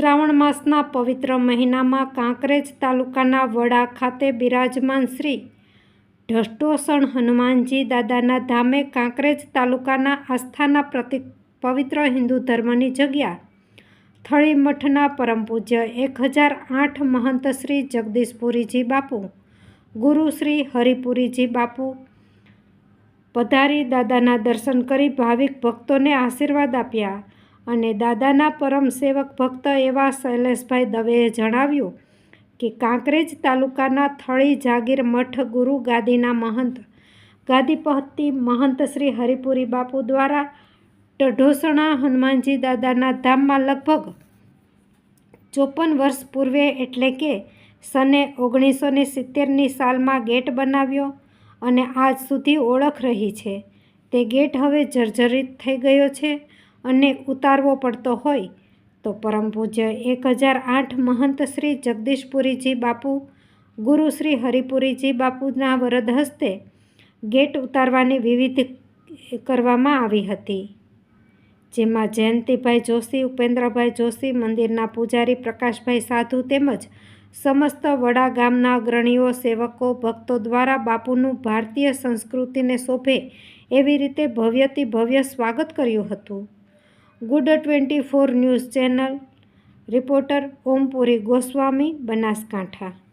શ્રાવણ માસના પવિત્ર મહિનામાં કાંકરેજ તાલુકાના વડા ખાતે બિરાજમાન શ્રી ઢઢોસણ હનુમાનજી દાદાના ધામે કાંકરેજ તાલુકાના આસ્થાના પ્રતિક પવિત્ર હિન્દુ ધર્મની જગ્યા થળી મઠના પરમ પૂજ્ય 1008 મહંત શ્રી જગદીશપુરીજી બાપુ, ગુરુ શ્રી હરિપુરીજી બાપુ પધારી દાદાના દર્શન કરી ભાવિક ભક્તોને આશીર્વાદ આપ્યા અને દાદાના પરમ સેવક ભક્ત એવા શૈલેષભાઈ દવેએ જણાવ્યું કે કાંકરેજ તાલુકાના થળી જાગીર મઠ ગુરુ ગાદીના મહંત ગાદીપતિ મહંત શ્રી હરિપુરી બાપુ દ્વારા ઢઢોસણા હનુમાનજી દાદાના ધામમાં લગભગ 54 વર્ષ પૂર્વે એટલે કે સને 1970ની સાલમાં ગેટ બનાવ્યો અને આજ સુધી ઓળખ રહી છે। તે ગેટ હવે જર્જરિત થઈ ગયો છે અને ઉતારવો પડતો હોય તો પરમ પૂજ્ય 1008 મહંત શ્રી જગદીશપુરીજી બાપુ, ગુરુ શ્રી હરિપુરીજી બાપુના વરદ હસ્તે ગેટ ઉતારવાની વિધિ કરવામાં આવી હતી, જેમાં જયંતિભાઈ જોશી, ઉપેન્દ્રભાઈ જોશી, મંદિરના પૂજારી પ્રકાશભાઈ સાધુ તેમજ સમસ્ત વડા ગામના અગ્રણીઓ, સેવકો, ભક્તો દ્વારા બાપુનું ભારતીય સંસ્કૃતિને શોભે એવી રીતે ભવ્યથી ભવ્ય સ્વાગત કર્યું હતું। Good 24 news channel reporter Om Puri Goswami, Banaskantha.